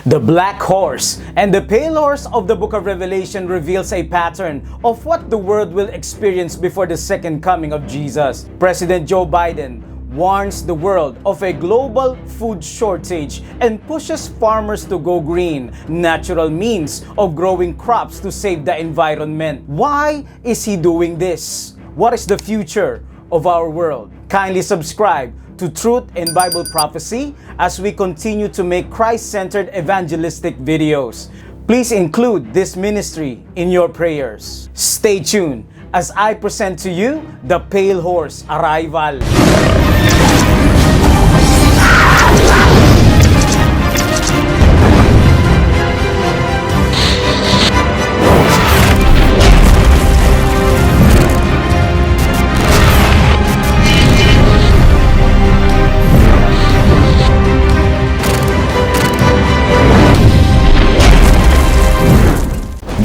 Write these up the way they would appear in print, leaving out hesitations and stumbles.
The black horse and the pale horse of the book of Revelation reveals a pattern of what the world will experience before the second coming of Jesus. President Joe Biden warns the world of a global food shortage and pushes farmers to go green, natural means of growing crops to save the environment. Why is he doing this? What is the future of our world? Kindly subscribe to Truth in Bible Prophecy as we continue to make Christ-centered evangelistic videos. Please include this ministry in your prayers. Stay tuned as I present to you the Pale Horse Arrival.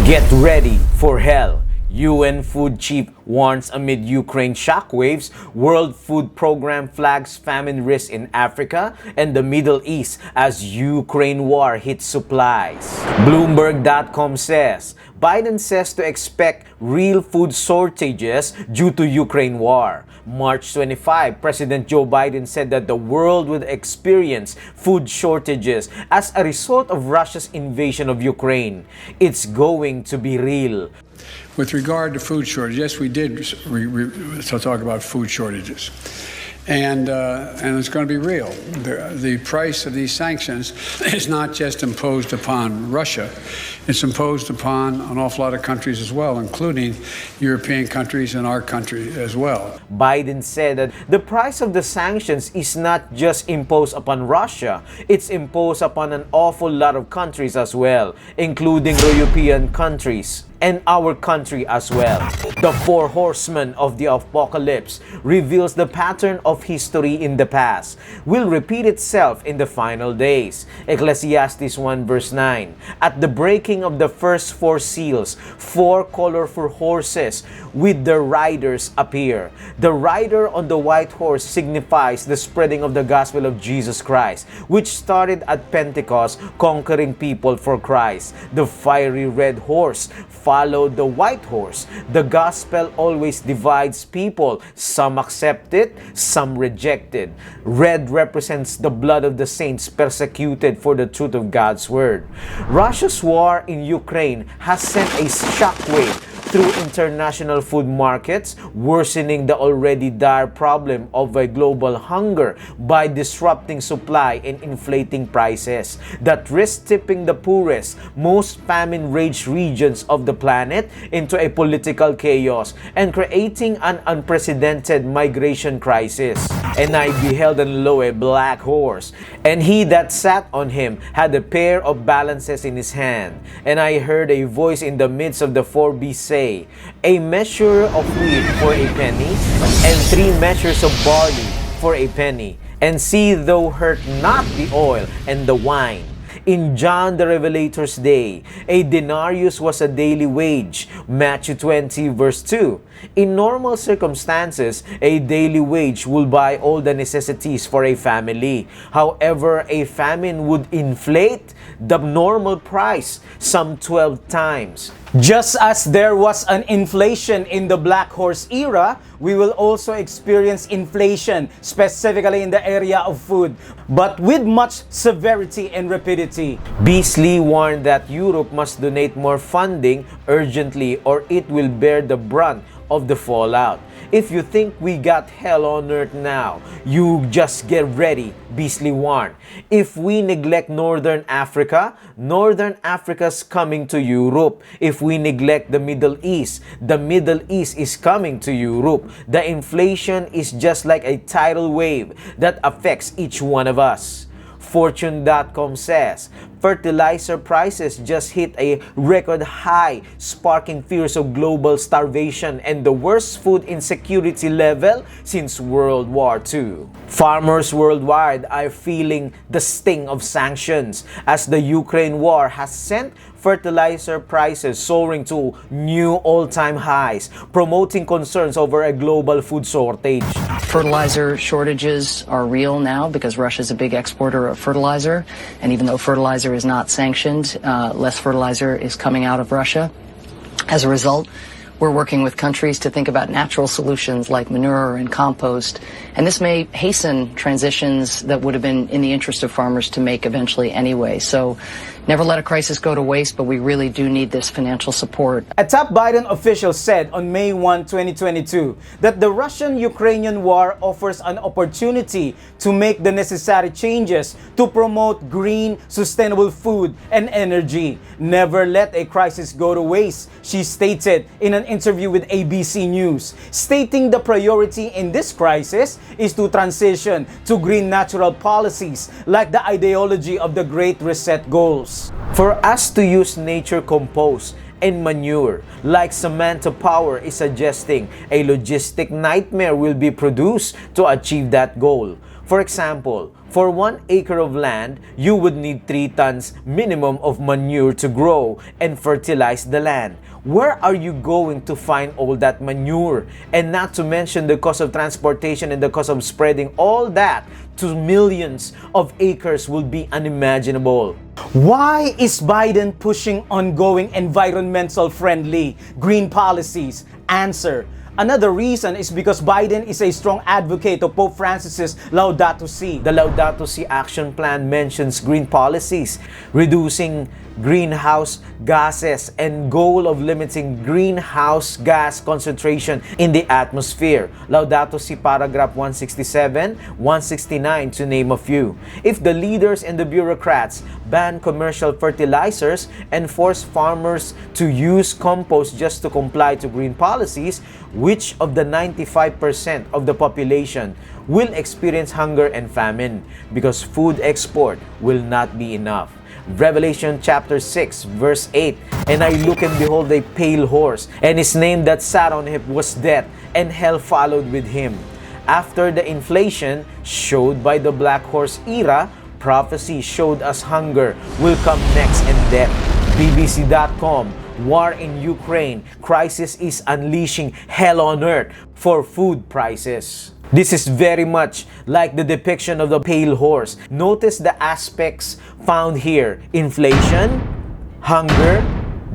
Get ready for hell. UN food chief warns amid Ukraine shockwaves, World Food Program flags famine risk in Africa and the Middle East as Ukraine war hits supplies. Bloomberg.com says, Biden says to expect real food shortages due to Ukraine war. March 25, President Joe Biden said that the world would experience food shortages as a result of Russia's invasion of Ukraine. It's going to be real. With regard to food shortages, yes, we did talk about food shortages. And it's going to be real. The price of these sanctions is not just imposed upon Russia. It's imposed upon an awful lot of countries as well, including European countries and our country as well. Biden said that the price of the sanctions is not just imposed upon Russia, it's imposed upon an awful lot of countries as well, including European countries and our country as well. The four horsemen of the apocalypse reveals the pattern of history in the past will repeat itself in the final days. Ecclesiastes 1 verse 9. At the breaking of the first four seals, four colorful horses with their riders appear. The rider on the white horse signifies the spreading of the gospel of Jesus Christ, which started at Pentecost, conquering people for Christ. The fiery red horse followed the white horse. The gospel always divides people. Some accept it, some reject it. Red represents the blood of the saints persecuted for the truth of God's word. Russia's war in Ukraine has sent a shockwave through international food markets, worsening the already dire problem of a global hunger by disrupting supply and inflating prices that risk tipping the poorest, most famine-raged regions of the planet into a political chaos and creating an unprecedented migration crisis. And I beheld and lo a black horse, and he that sat on him had a pair of balances in his hand. And I heard a voice in the midst of the four beasts say, a measure of wheat for a penny, and 3 measures of barley for a penny. And see, thou hurt not the oil and the wine. In John the Revelator's day, a denarius was a daily wage. Matthew 20 verse 2. In normal circumstances, a daily wage will buy all the necessities for a family. However, a famine would inflate the normal price some 12 times. Just as there was an inflation in the Black Horse era, we will also experience inflation, specifically in the area of food, but with much severity and rapidity. Beasley warned that Europe must donate more funding urgently or it will bear the brunt of the fallout. If you think we got hell on earth now, you just get ready, Beasley warned. If we neglect Northern Africa's coming to Europe. If we neglect the Middle East is coming to Europe. The inflation is just like a tidal wave that affects each one of us. Fortune.com says, fertilizer prices just hit a record high, sparking fears of global starvation and the worst food insecurity level since World War II. Farmers worldwide are feeling the sting of sanctions as the Ukraine war has sent fertilizer prices soaring to new all-time highs, promoting concerns over a global food shortage. Fertilizer shortages are real now because Russia is a big exporter of fertilizer, and even though fertilizer is not sanctioned, less fertilizer is coming out of Russia. As a result, we're working with countries to think about natural solutions like manure and compost, and this may hasten transitions that would have been in the interest of farmers to make eventually anyway. So never let a crisis go to waste, but we really do need this financial support. A top Biden official said on May 1, 2022, that the Russian-Ukrainian war offers an opportunity to make the necessary changes to promote green, sustainable food and energy. Never let a crisis go to waste, she stated in an interview with ABC News, stating the priority in this crisis is to transition to green natural policies like the ideology of the Great Reset goals. For us to use nature compost and manure, like Samantha Power is suggesting, a logistic nightmare will be produced to achieve that goal. For example, for 1 acre of land, you would need 3 tons minimum of manure to grow and fertilize the land. Where are you going to find all that manure? And not to mention the cost of transportation and the cost of spreading all that to millions of acres will be unimaginable. Why is Biden pushing ongoing environmental friendly green policies? Answer: another reason is because Biden is a strong advocate of Pope Francis's Laudato Si. The Laudato Si action plan mentions green policies, reducing greenhouse gases, and goal of limiting greenhouse gas concentration in the atmosphere. Laudato Si paragraph 167, 169 to name a few. If the leaders and the bureaucrats ban commercial fertilizers and force farmers to use compost just to comply to green policies, which of the 95% of the population will experience hunger and famine because food export will not be enough. Revelation chapter 6 verse 8, and I look and behold a pale horse, and his name that sat on him was Death, and hell followed with him. After the inflation showed by the black horse era, prophecy showed us hunger will come next and death. BBC.com, war in Ukraine, crisis is unleashing hell on earth for food prices. This is very much like the depiction of the pale horse. Notice the aspects found here: inflation, hunger,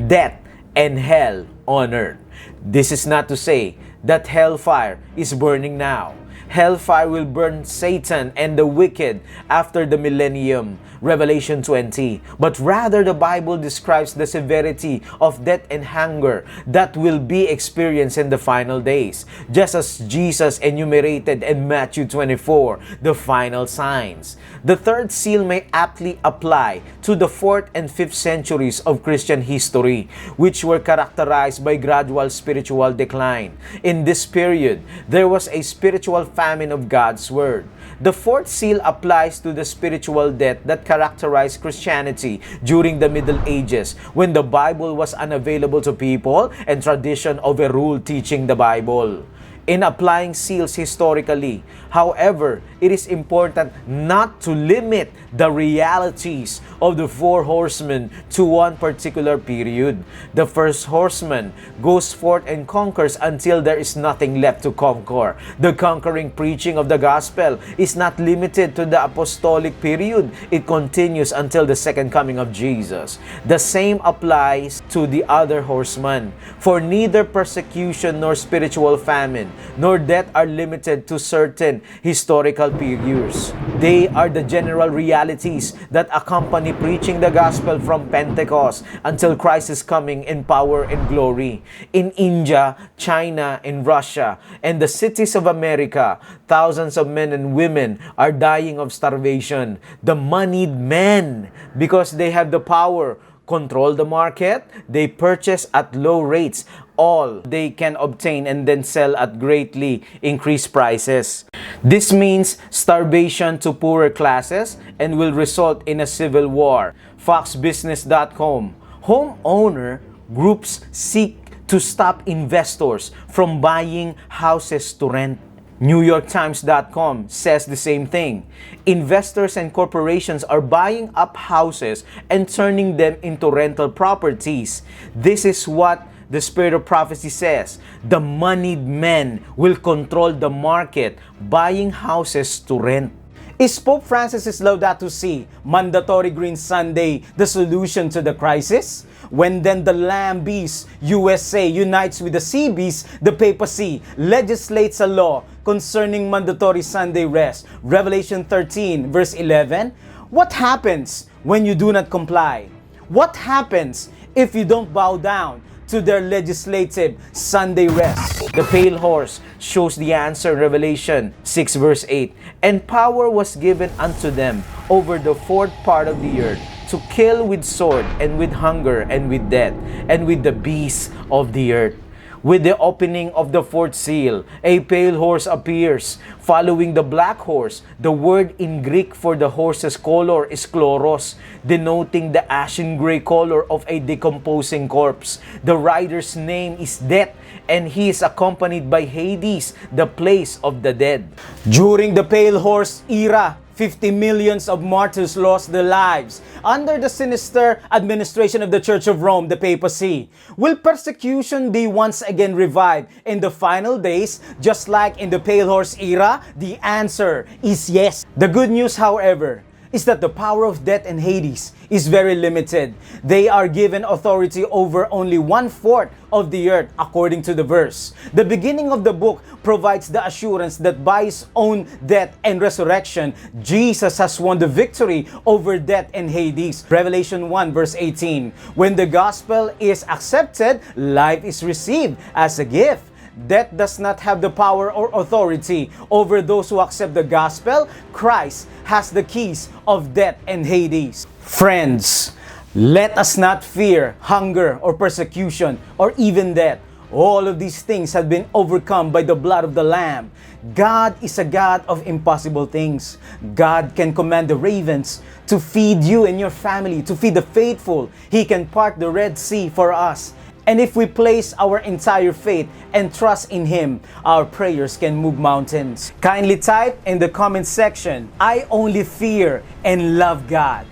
death, and hell on earth. This is not to say that hellfire is burning now. Hellfire will burn Satan and the wicked after the millennium, Revelation 20. But rather, the Bible describes the severity of death and hunger that will be experienced in the final days, just as Jesus enumerated in Matthew 24, the final signs. The third seal may aptly apply to the 4th and 5th centuries of Christian history, which were characterized by gradual spiritual decline. In this period, there was a spiritual famine of God's Word. The 4th seal applies to the spiritual death that characterized Christianity during the Middle Ages, when the Bible was unavailable to people and tradition overruled teaching the Bible. In applying seals historically, however, it is important not to limit the realities of the 4 horsemen to one particular period. The first horseman goes forth and conquers until there is nothing left to conquer. The conquering preaching of the gospel is not limited to the apostolic period. It continues until the second coming of Jesus. The same applies to the other horsemen, for neither persecution nor spiritual famine nor death are limited to certain historical periods. They are the general realities that accompany preaching the gospel from Pentecost until Christ's coming in power and glory. In India, China, and Russia, and the cities of America, thousands of men and women are dying of starvation. The moneyed men, because they have the power, control the market, they purchase at low rates all they can obtain and then sell at greatly increased prices. This means starvation to poorer classes and will result in a civil war. FoxBusiness.com. Homeowner groups seek to stop investors from buying houses to rent. NewYorkTimes.com says the same thing. Investors and corporations are buying up houses and turning them into rental properties. This is what the spirit of prophecy says. The moneyed men will control the market, buying houses to rent. Is Pope Francis's Laudato Si, mandatory Green Sunday, the solution to the crisis? When then the Lamb Beast, USA, unites with the Sea Beast, the papacy legislates a law concerning mandatory Sunday rest. Revelation 13, verse 11. What happens when you do not comply? What happens if you don't bow down to their legislative Sunday rest? The pale horse shows the answer in Revelation 6 verse 8. And power was given unto them over the fourth part of the earth, to kill with sword, and with hunger, and with death, and with the beasts of the earth. With the opening of the fourth seal, a pale horse appears, following the black horse. The word in Greek for the horse's color is chloros, denoting the ashen gray color of a decomposing corpse. The rider's name is Death, and he is accompanied by Hades, the place of the dead. During the pale horse era, 50 millions of martyrs lost their lives under the sinister administration of the Church of Rome, the papacy. Will persecution be once again revived in the final days, just like in the pale horse era? The answer is yes. The good news, however, is that the power of death and Hades is very limited. They are given authority over only 1/4 of the earth, according to the verse. The beginning of the book provides the assurance that by his own death and resurrection, Jesus has won the victory over death and Hades. Revelation 1 verse 18. When the gospel is accepted, life is received as a gift. Death does not have the power or authority over those who accept the gospel. Christ has the keys of death and Hades. Friends, let us not fear hunger or persecution or even death. All of these things have been overcome by the blood of the Lamb. God is a God of impossible things. God can command the ravens to feed you and your family, to feed the faithful. He can part the Red Sea for us. And if we place our entire faith and trust in Him, our prayers can move mountains. Kindly type in the comment section, I only fear and love God.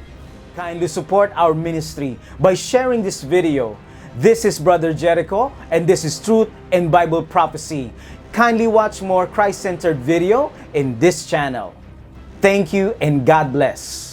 Kindly support our ministry by sharing this video. This is Brother Jericho, and this is Truth and Bible Prophecy. Kindly watch more Christ-centered video in this channel. Thank you and God bless.